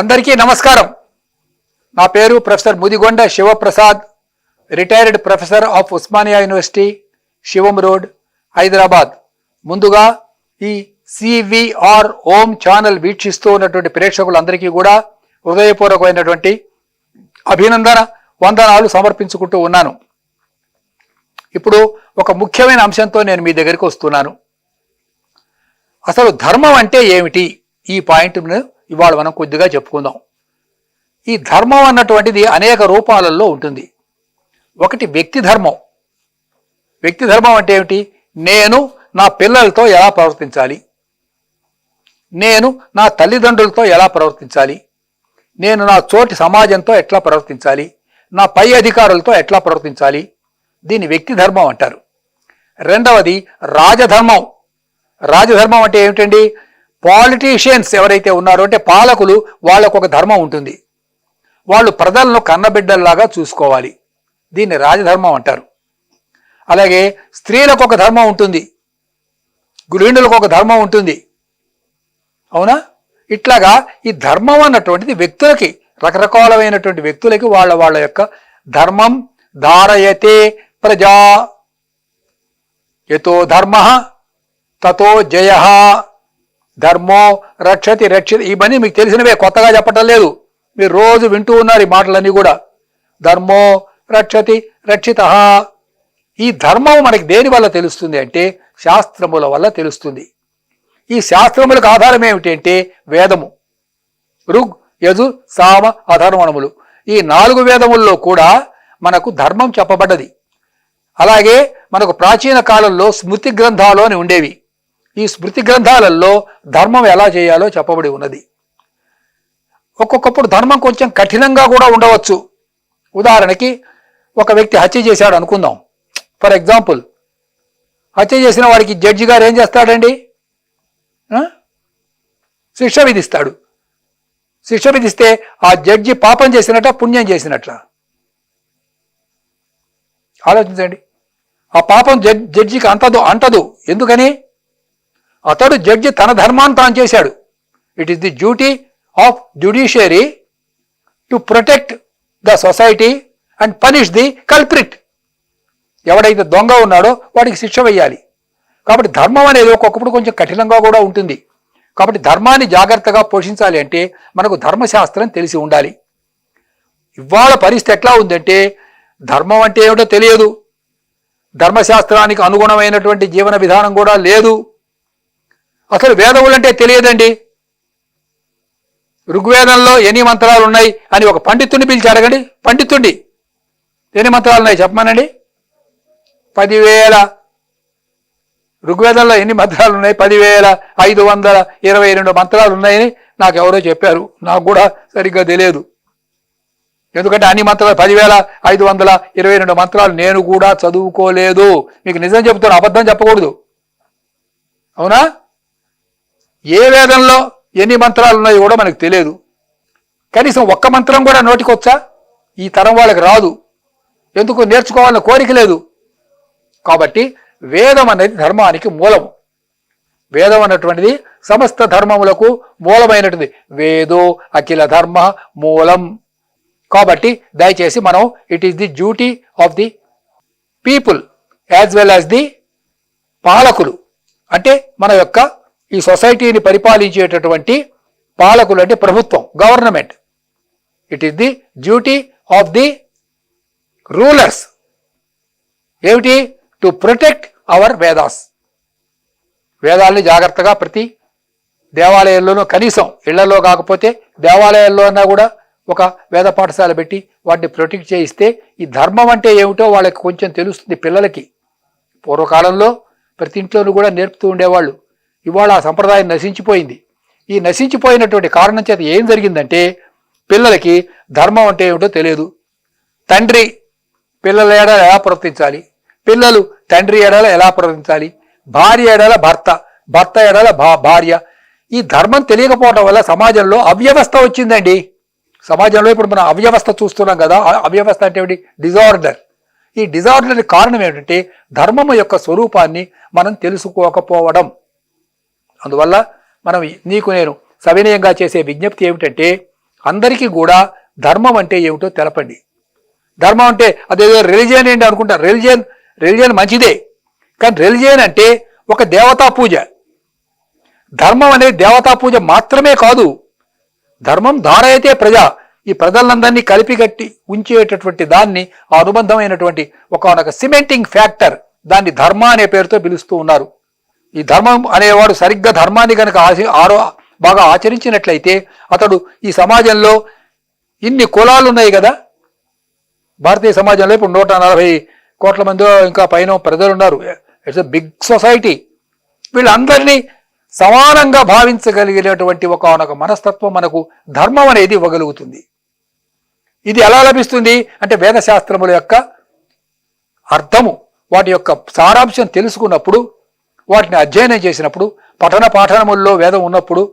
అందరికీ నమస్కారం. నా పేరు professor Mudigonda Sivaprasad, retired professor of Osmania university, Shivam road, Hyderabad. ముందుగా ఈ సివిఆర్ ఓం ఛానల్ వీక్షిస్తూ ఉన్నటువంటి ప్రేక్షకులందరికీ కూడా హృదయపూర్వకమైనటువంటి అభినందన వందనాలు సమర్పించుకుంటూ ఉన్నాను. ఇప్పుడు ఒక ముఖ్యమైన అంశంతో నేను మీ దగ్గరికి వస్తున్నాను. అసలు ధర్మం అంటే ఏమిటి? ఈ పాయింట్ను ఇవాళ మనం కొద్దిగా చెప్పుకుందాం. ఈ ధర్మం అన్నటువంటిది అనేక రూపాలలో ఉంటుంది. ఒకటి వ్యక్తి ధర్మం. వ్యక్తి ధర్మం అంటే ఏమిటి? నేను నా పిల్లలతో ఎలా ప్రవర్తించాలి, నేను నా తల్లిదండ్రులతో ఎలా ప్రవర్తించాలి, నేను నా చోటి సమాజంతో ఎట్లా ప్రవర్తించాలి, నా పై అధికారులతో ఎట్లా ప్రవర్తించాలి, దీన్ని వ్యక్తి ధర్మం అంటారు. రెండవది రాజధర్మం. రాజధర్మం అంటే ఏమిటండి? పాలిటీషియన్స్ ఎవరైతే ఉన్నారో అంటే పాలకులు, వాళ్ళకు ఒక ధర్మం ఉంటుంది. వాళ్ళు ప్రజలను కన్నబిడ్డల్లాగా చూసుకోవాలి. దీన్ని రాజధర్మం అంటారు. అలాగే స్త్రీలకు ఒక ధర్మం ఉంటుంది, గృహిణులకు ఒక ధర్మం ఉంటుంది. అవునా? ఇట్లాగా ఈ ధర్మం అన్నటువంటిది వ్యక్తులకి, రకరకాలమైనటువంటి వ్యక్తులకి వాళ్ళ యొక్క ధర్మం ధారయతే ప్రజా యతో ధర్మ తతో జయ ధర్మో రక్షతి రక్షిత. ఇవన్నీ మీకు తెలిసినవే, కొత్తగా చెప్పటం లేదు. మీరు రోజు వింటూ ఉన్నారు ఈ మాటలన్నీ కూడా. ధర్మో రక్షతి రక్షిత. ఈ ధర్మం మనకి దేని వల్ల తెలుస్తుంది అంటే శాస్త్రముల వల్ల తెలుస్తుంది. ఈ శాస్త్రములకు ఆధారం ఏమిటి అంటే వేదము, ఋగ్ యజు సామ అధర్వణములు. ఈ 4 వేదముల్లో కూడా మనకు ధర్మం చెప్పబడ్డది. అలాగే మనకు ప్రాచీన కాలంలో స్మృతి గ్రంథాలు అని ఉండేవి. ఈ స్మృతి గ్రంథాలలో ధర్మం ఎలా చేయాలో చెప్పబడి ఉన్నది. ఒక్కొక్కప్పుడు ధర్మం కొంచెం కఠినంగా కూడా ఉండవచ్చు. ఉదాహరణకి ఒక వ్యక్తి హత్య చేశాడు అనుకుందాం. ఫర్ ఎగ్జాంపుల్, హత్య చేసిన వాడికి జడ్జి గారు ఏం చేస్తాడండి? శిక్ష విధిస్తాడు. శిక్ష విధిస్తే ఆ జడ్జి పాపం చేసినట్ట, పుణ్యం చేసినట్ల? ఆలోచించండి. ఆ పాపం జడ్జికి అంటదు. ఎందుకని? అతడు జడ్జి తన ధర్మాన్ని తాను చేశాడు. It is the duty of judiciary to protect the society and punish the culprit. ఎవడైతే దొంగ ఉన్నాడో వాడికి శిక్ష వేయాలి. కాబట్టి ధర్మం అనేది ఒక్కొక్కప్పుడు కొంచెం కఠినంగా కూడా ఉంటుంది. కాబట్టి ధర్మాన్ని జాగ్రత్తగా పోషించాలి అంటే మనకు ధర్మశాస్త్రం తెలిసి ఉండాలి. ఇవాళ పరిస్థితి ఎట్లా ఉందంటే ధర్మం అంటే ఏమిటో తెలియదు, ధర్మశాస్త్రానికి అనుగుణమైనటువంటి జీవన విధానం కూడా లేదు. అసలు వేదములంటే తెలియదండి. ఋగ్వేదంలో ఎన్ని మంత్రాలు ఉన్నాయి అని ఒక పండితుడిని పిలిచి అడగండి. పండితుడి ఎన్ని మంత్రాలు ఉన్నాయి చెప్పమానండి. 10,000. ఋగ్వేదంలో ఎన్ని మంత్రాలు ఉన్నాయి? 10,522 మంత్రాలు ఉన్నాయని నాకు ఎవరో చెప్పారు. నాకు కూడా సరిగ్గా తెలియదు. ఎందుకంటే అన్ని మంత్రాలు 10,522 మంత్రాలు నేను కూడా చదువుకోలేదు. మీకు నిజం చెబుతాను, అబద్ధం చెప్పకూడదు. అవునా? ఏ వేదంలో ఎన్ని మంత్రాలు ఉన్నాయో కూడా మనకు తెలియదు. కనీసం ఒక్క మంత్రం కూడా నోటికొచ్చా? ఈ తరం వాళ్ళకి రాదు. ఎందుకు? నేర్చుకోవాలన్న కోరిక లేదు. కాబట్టి వేదం అనేది ధర్మానికి మూలము. వేదం అన్నటువంటిది సమస్త ధర్మములకు మూలమైనటువంటి వేదో అఖిల ధర్మ మూలం. కాబట్టి దయచేసి మనం it is the duty of the people as well as the పాలకులు, అంటే మన యొక్క ఈ సొసైటీని పరిపాలించేటటువంటి పాలకులు అంటే ప్రభుత్వం, government. It is the duty of the rulers. ఏమిటి? To protect our Vedas. వేదాలని జాగ్రత్తగా ప్రతి దేవాలయంలోనూ, కనీసం ఇళ్లలో కాకపోతే దేవాలయాల్లో అన్నా కూడా ఒక వేద పాఠశాల పెట్టి వాటిని ప్రొటెక్ట్ చేయిస్తే ఈ ధర్మం అంటే ఏమిటో వాళ్ళకి కొంచెం తెలుస్తుంది పిల్లలకి. పూర్వకాలంలో ప్రతి ఇంట్లోనూ కూడా నేర్పుతూ ఉండేవాళ్ళు. ఇవాళ ఆ సంప్రదాయం నశించిపోయింది. ఈ నశించిపోయినటువంటి కారణం చేత ఏం జరిగిందంటే పిల్లలకి ధర్మం అంటే ఏమిటో తెలియదు. తండ్రి పిల్లల ఏడాల ఎలా ప్రవర్తించాలి, పిల్లలు తండ్రి ఏడాల ఎలా ప్రవర్తించాలి, భార్య ఏడాల భర్త, భర్త ఏడాల భార్య. ఈ ధర్మం తెలియకపోవడం వల్ల సమాజంలో అవ్యవస్థ వచ్చిందండి. సమాజంలో ఇప్పుడు మనం అవ్యవస్థ చూస్తున్నాం కదా. అవ్యవస్థ అంటే ఏమిటి? డిజార్డర్. ఈ డిజార్డర్ కారణం ఏమిటంటే ధర్మం యొక్క స్వరూపాన్ని మనం తెలుసుకోకపోవడం. అందువల్ల మనం నీకు నేను సవినయంగా చేసే విజ్ఞప్తి ఏమిటంటే అందరికీ కూడా ధర్మం అంటే ఏమిటో తెలపండి. ధర్మం అంటే అదేదో రిలిజియన్ ఏంటి అనుకుంటారు. రిలిజియన్ మంచిదే, కానీ రిలిజియన్ అంటే ఒక దేవతా పూజ. ధర్మం అనేది దేవతా పూజ మాత్రమే కాదు. ధర్మం ధారయతే ప్రజ, ఈ ప్రజలందరినీ కలిపిగట్టి ఉంచేటటువంటి దాన్ని, ఆ అనుబంధమైనటువంటి ఒక సిమెంటింగ్ ఫ్యాక్టర్, దాన్ని ధర్మ అనే పేరుతో పిలుస్తూ ఉన్నారు. ఈ ధర్మం అనేవాడు సరిగ్గా ధర్మాన్ని కనుక బాగా ఆచరించినట్లయితే అతడు ఈ సమాజంలో ఇన్ని కులాలు ఉన్నాయి కదా, భారతీయ సమాజంలో ఇప్పుడు 140 కోట్ల మంది ఇంకా పైన ప్రజలు ఉన్నారు. It's a big society. వీళ్ళందరినీ సమానంగా భావించగలిగినటువంటి ఒక మనస్తత్వం మనకు ధర్మం అనేది ఇవ్వగలుగుతుంది. ఇది ఎలా లభిస్తుంది అంటే వేదశాస్త్రముల యొక్క అర్థము, వాటి యొక్క సారాంశం తెలుసుకున్నప్పుడు, వాటిని అధ్యయనం చేసినప్పుడు, పాఠనముల్లో వేదం ఉన్నప్పుడు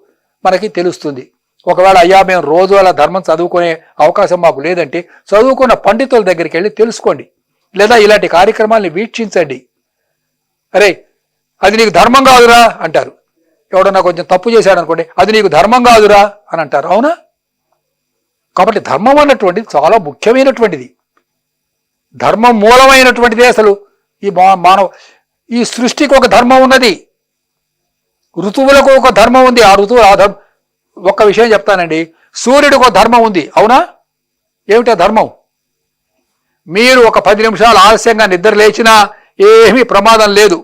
మనకి తెలుస్తుంది. ఒకవేళ అయ్యా మేము రోజు అలా ధర్మం చదువుకునే అవకాశం మాకు లేదంటే చదువుకున్న పండితుల దగ్గరికి వెళ్ళి తెలుసుకోండి, లేదా ఇలాంటి కార్యక్రమాల్ని వీక్షించండి. అరే అది నీకు ధర్మం కాదురా అంటారు. ఎవడన్నా కొంచెం తప్పు చేశాడు అనుకోండి, అది నీకు ధర్మం కాదురా అని అంటారు. అవునా? కాబట్టి ధర్మం అన్నటువంటిది చాలా ముఖ్యమైనటువంటిది. ధర్మం మూలమైనటువంటిది. అసలు ఈ సృష్టికి ఒక ధర్మం ఉన్నది, ఋతువులకు ఒక ధర్మం ఉంది. ఆ ఋతువు ఒక్క విషయం చెప్తానండి, సూర్యుడికి ఒక ధర్మం ఉంది. అవునా? ఏమిటా ధర్మం? మీరు ఒక 10 నిమిషాలు ఆలస్యంగా నిద్ర లేచినా ఏమీ ప్రమాదం లేదు.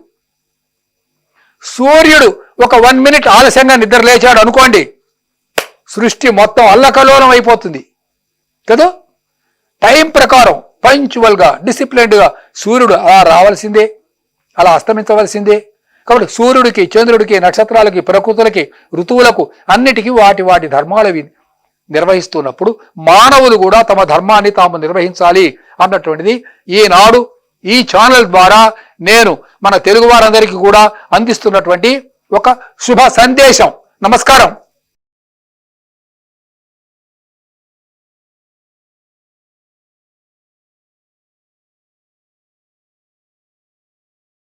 సూర్యుడు ఒక 1 మినిట్ ఆలస్యంగా నిద్ర లేచాడు అనుకోండి, సృష్టి మొత్తం అల్లకల్లోలం అయిపోతుంది కదా. టైం ప్రకారం పంక్చువల్గా, డిసిప్లిన్డ్గా సూర్యుడు అలా రావాల్సిందే, అలా అస్తమించవలసిందే. కాబట్టి సూర్యుడికి, చంద్రుడికి, నక్షత్రాలకి, ప్రకృతులకి, ఋతువులకు అన్నిటికీ వాటి ధర్మాలు నిర్వహిస్తున్నప్పుడు మానవులు కూడా తమ ధర్మాన్ని తాము నిర్వహించాలి అన్నటువంటిది ఈనాడు ఈ ఛానల్ ద్వారా నేను మన తెలుగు వారందరికీ కూడా అందిస్తున్నటువంటి ఒక శుభ సందేశం. నమస్కారం.